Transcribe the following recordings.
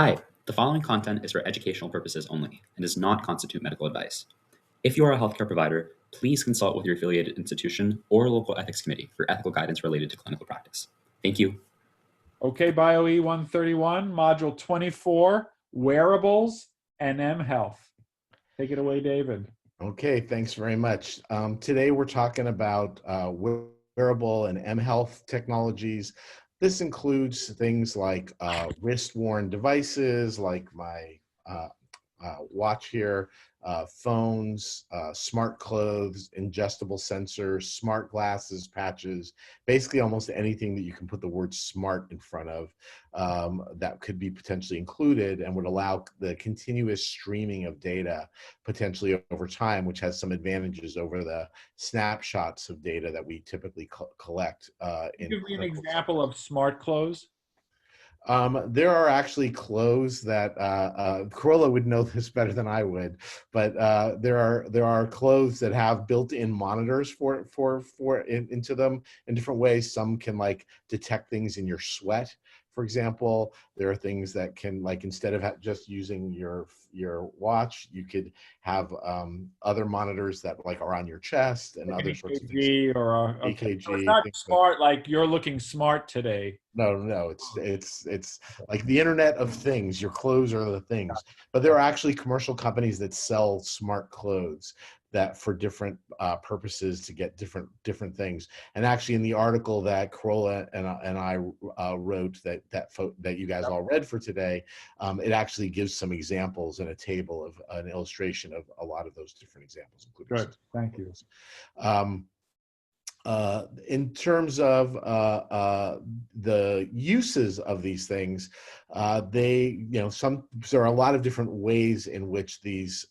Hi, the following content is for educational purposes only and does not constitute medical advice. If you are a healthcare provider, please consult with your affiliated institution or local ethics committee for ethical guidance related to clinical practice. Thank you. Okay, BioE 131, Module 24, Wearables and mHealth. Take it away, David. Okay, thanks very much. Today we're talking about wearable and mHealth technologies. This includes things like wrist-worn devices, like my watch here, phones, smart clothes, ingestible sensors, smart glasses, patches, basically almost anything that you can put the word smart in front of that could be potentially included and would allow the continuous streaming of data potentially over time, which has some advantages over the snapshots of data that we typically collect in Give me an clinical example settings. of smart clothes. There are actually clothes that Corolla would know this better than I would, but there are clothes that have built-in monitors into them in different ways. Some can like detect things in your sweat. For example, there are things that can, like, instead of just using your watch, you could have other monitors that like are on your chest and Like an other sorts of things. EKG or okay. So it's EKG, not things like. smart like you're looking smart today. No, it's like the Internet of Things. Your clothes are the things, but there Okay. are actually commercial companies that sell smart clothes that for different purposes to get different things. And actually, in the article that Corolla and I wrote that you guys all read for today, it actually gives some examples and a table of an illustration of a lot of those different examples, including Good. some smart Thank you. clothes. In terms of the uses of these things, there are a lot of different ways in which these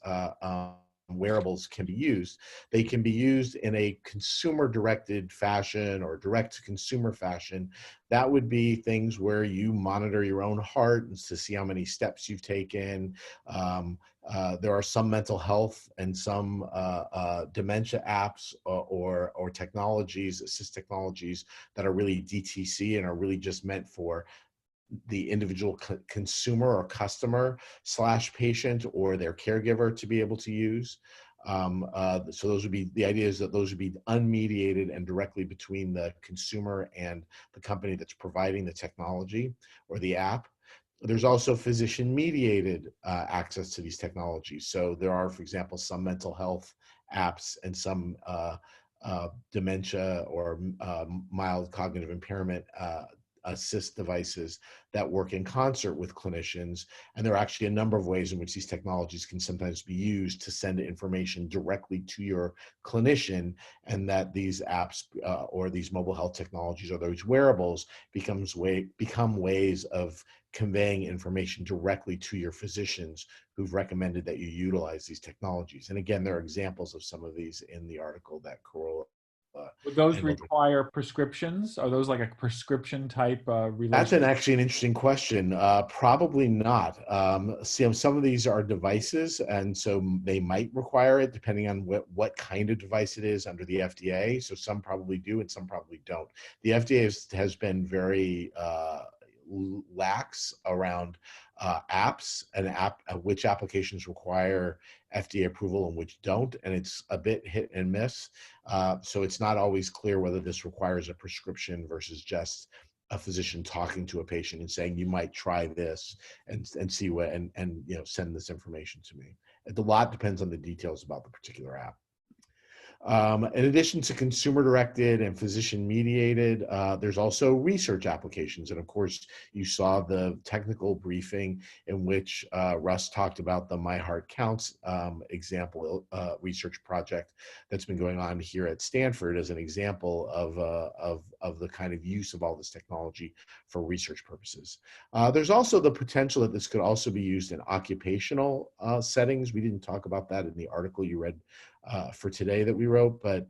wearables can be used. They can be used in a consumer-directed fashion or direct-to-consumer fashion. That would be things where you monitor your own heart to see how many steps you've taken. There are some mental health and some dementia apps or technologies, assist technologies that are really DTC and are really just meant for the individual consumer or customer / patient or their caregiver to be able to use. So those would be, the idea is that those would be unmediated and directly between the consumer and the company that's providing the technology or the app. There's also physician-mediated access to these technologies. So there are, for example, some mental health apps and some dementia or mild cognitive impairment assist devices that work in concert with clinicians. And there are actually a number of ways in which these technologies can sometimes be used to send information directly to your clinician, and that these apps or these mobile health technologies or those wearables become ways of conveying information directly to your physicians who've recommended that you utilize these technologies. And again, there are examples of some of these in the article that Corolla Would those and require prescriptions? Are those like a prescription type That's relation? actually an interesting question. Probably not. Some of these are devices, and so they might require it depending on what kind of device it is under the FDA. So some probably do, and some probably don't. The FDA has been very lax around apps and which applications require FDA approval and which don't, and it's a bit hit and miss. So it's not always clear whether this requires a prescription versus just a physician talking to a patient and saying, you might try this and see what, and send this information to me. A lot depends on the details about the particular app. In addition to consumer-directed and physician-mediated, there's also research applications. And of course, you saw the technical briefing in which Russ talked about the My Heart Counts example research project that's been going on here at Stanford as an example of the kind of use of all this technology for research purposes. There's also the potential that this could also be used in occupational settings. We didn't talk about that in the article you read for today that we wrote, but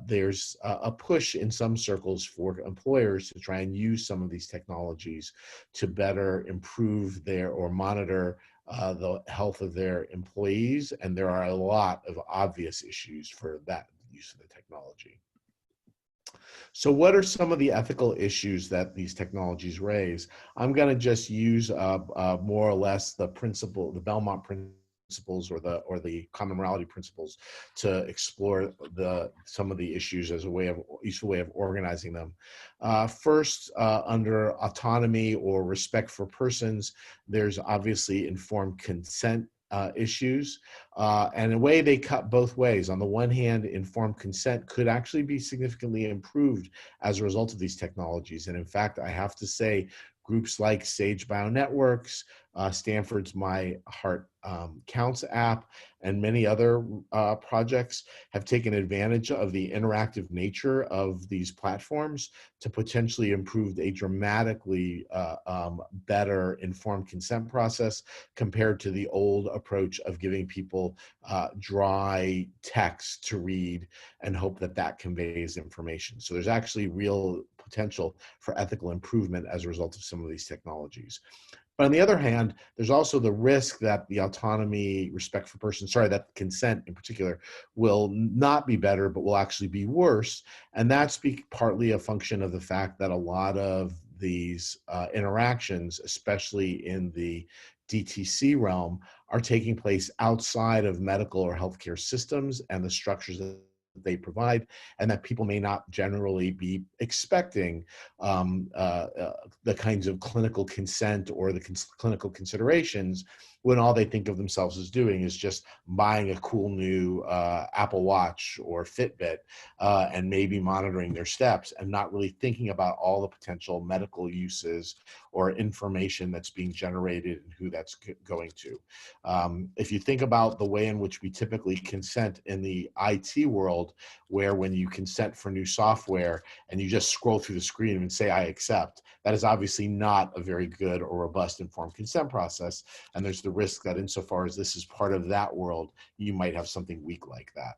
there's a push in some circles for employers to try and use some of these technologies to better improve or monitor the health of their employees. And there are a lot of obvious issues for that use of the technology. So what are some of the ethical issues that these technologies raise? I'm going to just use more or less the principle, the Belmont principles, or the common morality principles to explore some of the issues as a useful way of organizing them. First, under autonomy or respect for persons, there's obviously informed consent issues. And in a way, they cut both ways. On the one hand, informed consent could actually be significantly improved as a result of these technologies. And in fact, I have to say, groups like Sage Bionetworks, Stanford's My Heart Counts app, and many other projects have taken advantage of the interactive nature of these platforms to potentially improve a dramatically better informed consent process compared to the old approach of giving people dry text to read and hope that that conveys information. So there's actually real potential for ethical improvement as a result of some of these technologies. But on the other hand, there's also the risk that the autonomy, respect for persons, that consent in particular, will not be better, but will actually be worse. And that's partly a function of the fact that a lot of these interactions, especially in the DTC realm, are taking place outside of medical or healthcare systems and the structures that they provide, and that people may not generally be expecting the kinds of clinical consent or the clinical considerations when all they think of themselves as doing is just buying a cool new Apple Watch or Fitbit and maybe monitoring their steps and not really thinking about all the potential medical uses or information that's being generated and who that's going to. If you think about the way in which we typically consent in the IT world, where when you consent for new software and you just scroll through the screen and say, I accept, that is obviously not a very good or robust informed consent process. And there's the risk that insofar as this is part of that world, you might have something weak like that.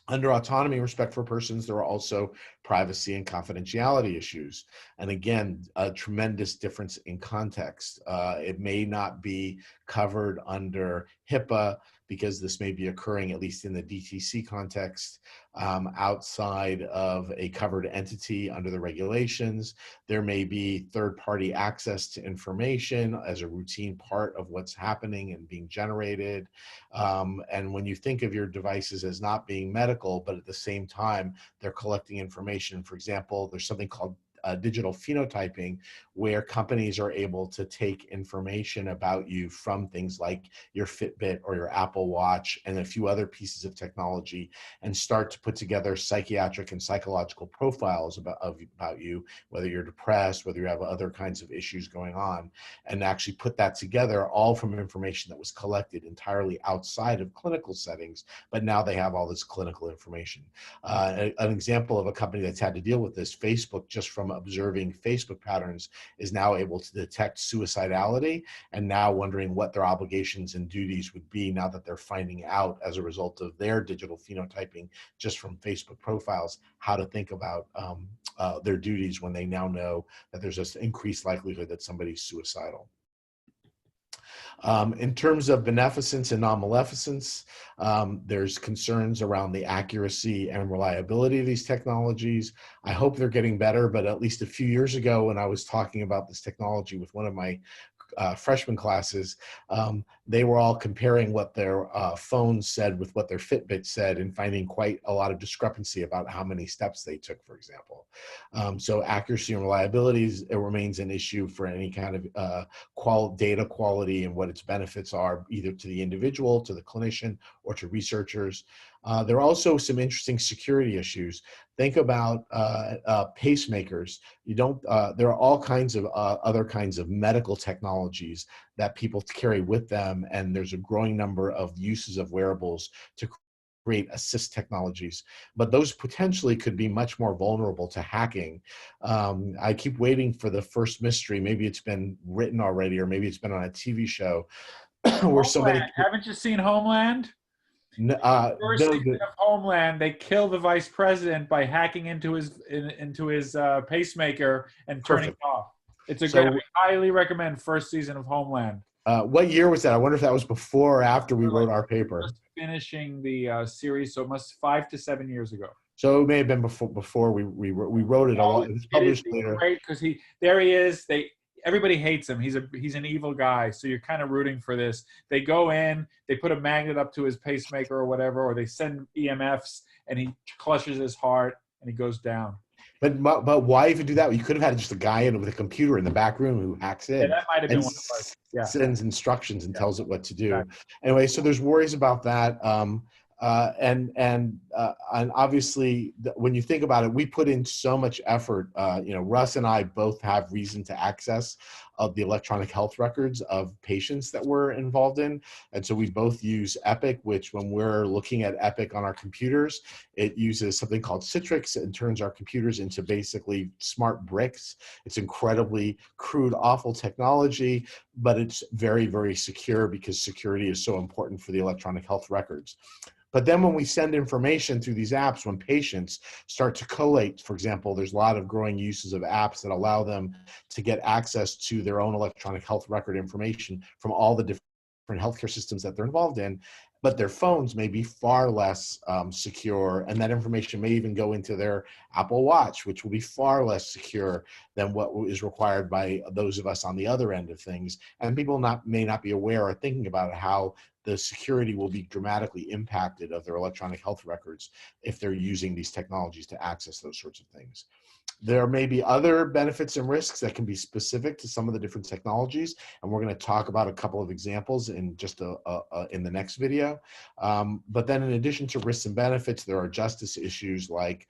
Under autonomy and respect for persons, there are also privacy and confidentiality issues. And again, a tremendous difference in context. It may not be covered under HIPAA because this may be occurring, at least in the DTC context, outside of a covered entity under the regulations. There may be third-party access to information as a routine part of what's happening and being generated. And when you think of your devices as not being medical, but at the same time, they're collecting information. For example, there's something called digital phenotyping, where companies are able to take information about you from things like your Fitbit or your Apple Watch and a few other pieces of technology and start to put together psychiatric and psychological profiles about you, whether you're depressed, whether you have other kinds of issues going on, and actually put that together all from information that was collected entirely outside of clinical settings, but now they have all this clinical information. An example of a company that's had to deal with this, Facebook, just from observing Facebook patterns, is now able to detect suicidality and now wondering what their obligations and duties would be now that they're finding out as a result of their digital phenotyping just from Facebook profiles, how to think about their duties when they now know that there's this increased likelihood that somebody's suicidal. In terms of beneficence and non-maleficence, there's concerns around the accuracy and reliability of these technologies. I hope they're getting better, but at least a few years ago when I was talking about this technology with one of my freshman classes, they were all comparing what their phones said with what their Fitbit said and finding quite a lot of discrepancy about how many steps they took, for example. So accuracy and reliability it remains an issue for any kind of data quality and what its benefits are, either to the individual, to the clinician, or to researchers. There are also some interesting security issues. Think about pacemakers. There are all kinds of other kinds of medical technologies that people carry with them, and there's a growing number of uses of wearables to create assist technologies, but those potentially could be much more vulnerable to hacking. I keep waiting for the first mystery. Maybe it's been written already, or maybe it's been on a TV show where somebody. Haven't you seen Homeland? First No, season of Homeland, they kill the vice president by hacking into his pacemaker and turning it off. It's a great. I highly recommend first season of Homeland. What year was that? I wonder if that was before or after we wrote our paper. Just finishing the series, so it must 5 to 7 years ago. So it may have been before we wrote it. A lot. It was It is published later. great because there he is. Everybody hates him. He's an evil guy. So you're kind of rooting for this. They go in, they put a magnet up to his pacemaker or whatever, or they send EMFs and he crushes his heart and he goes down. But why even do that? You could have had just a guy in with a computer in the back room who hacks in That might have been and one of us. Yeah. sends instructions and tells it what to do. Exactly. Anyway, so there's worries about that. And obviously, when you think about it, we put in so much effort. Russ and I both have reason to access of the electronic health records of patients that we're involved in, and so we both use Epic. Which, when we're looking at Epic on our computers, it uses something called Citrix and turns our computers into basically smart bricks. It's incredibly crude, awful technology, but it's very, very secure because security is so important for the electronic health records. But then when we send information through these apps, when patients start to collate, for example, there's a lot of growing uses of apps that allow them to get access to their own electronic health record information from all the different healthcare systems that they're involved in, but their phones may be far less secure, and that information may even go into their Apple Watch, which will be far less secure than what is required by those of us on the other end of things. And people may not be aware or thinking about how the security will be dramatically impacted of their electronic health records if they're using these technologies to access those sorts of things. There may be other benefits and risks that can be specific to some of the different technologies, and we're going to talk about a couple of examples in just in the next video. But then, in addition to risks and benefits, there are justice issues like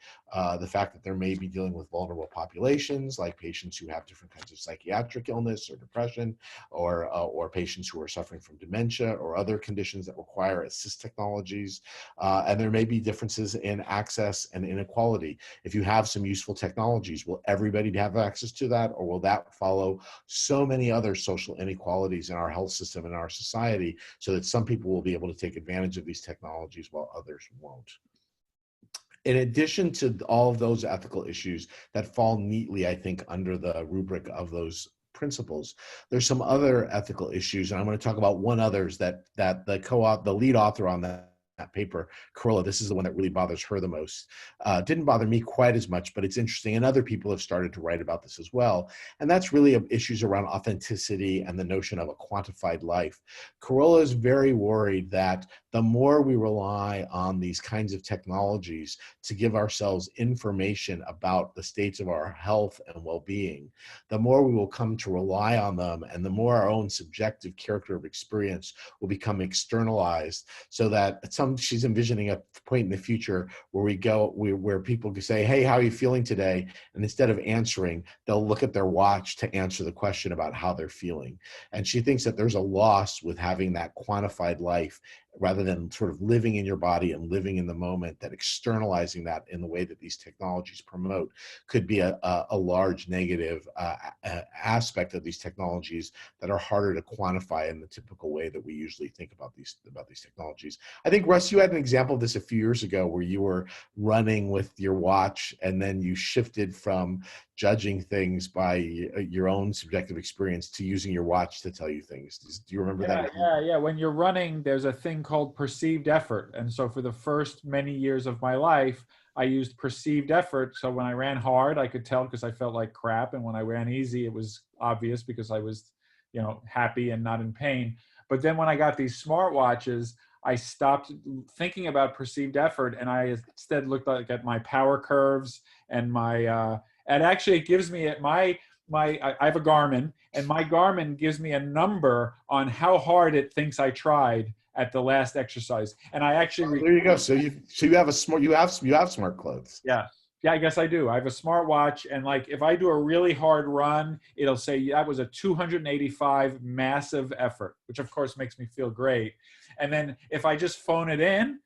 the fact that there may be dealing with vulnerable populations, like patients who have different kinds of psychiatric illness or depression, or patients who are suffering from dementia or other conditions that require assist technologies. And there may be differences in access and inequality. If you have some useful technologies, will everybody have access to that, or will that follow so many other social inequalities in our health system and our society so that some people will be able to take advantage of these technologies while others won't? In addition to all of those ethical issues that fall neatly, I think, under the rubric of those principles, there's some other ethical issues, and I'm going to talk about one others that the lead author on that paper, Corolla, this is the one that really bothers her the most. Didn't bother me quite as much, but it's interesting, and other people have started to write about this as well. And that's really issues around authenticity and the notion of a quantified life. Corolla is very worried that the more we rely on these kinds of technologies to give ourselves information about the states of our health and well-being, the more we will come to rely on them, and the more our own subjective character of experience will become externalized, so that she's envisioning a point in the future where where people can say, hey, how are you feeling today? And instead of answering, they'll look at their watch to answer the question about how they're feeling. And she thinks that there's a loss with having that quantified life, rather than sort of living in your body and living in the moment, that externalizing that in the way that these technologies promote could be a large negative aspect of these technologies that are harder to quantify in the typical way that we usually think about these technologies. I think, Russ, you had an example of this a few years ago where you were running with your watch and then you shifted from judging things by your own subjective experience to using your watch to tell you things. Do you remember that? Yeah. When you're running, there's a thing called perceived effort. And so for the first many years of my life, I used perceived effort. So when I ran hard, I could tell because I felt like crap. And when I ran easy, it was obvious because I was, happy and not in pain. But then when I got these smartwatches, I stopped thinking about perceived effort, and I instead looked at my power curves and and actually it gives me I have a Garmin, and my Garmin gives me a number on how hard it thinks I tried at the last exercise. And I actually there you go. So you have smart clothes. Yeah, I guess I do. I have a smartwatch, and like if I do a really hard run, it'll say that was a 285 massive effort, which of course makes me feel great. And then if I just phone it in,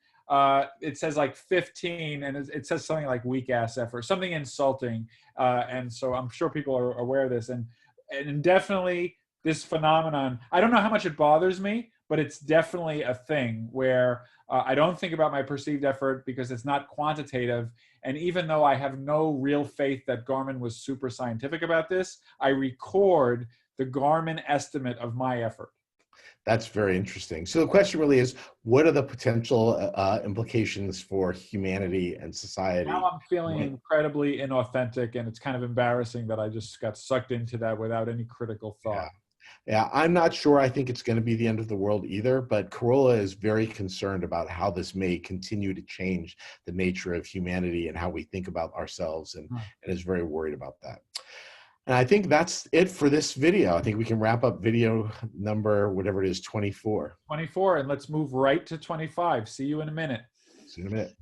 it says like 15, and it says something like weak ass effort, something insulting. And so I'm sure people are aware of this, and definitely this phenomenon. I don't know how much it bothers me, but it's definitely a thing where I don't think about my perceived effort because it's not quantitative. And even though I have no real faith that Garmin was super scientific about this, I record the Garmin estimate of my effort. That's very interesting. So the question really is, what are the potential implications for humanity and Now society? I'm feeling When, incredibly inauthentic, and it's kind of embarrassing that I just got sucked into that without any critical yeah. thought. Yeah, I'm not sure. I think it's going to be the end of the world either, but Corolla is very concerned about how this may continue to change the nature of humanity and how we think about ourselves, and is very worried about that. And I think that's it for this video. I think we can wrap up video number, whatever it is, 24. 24, and let's move right to 25. See you in a minute. See you in a minute.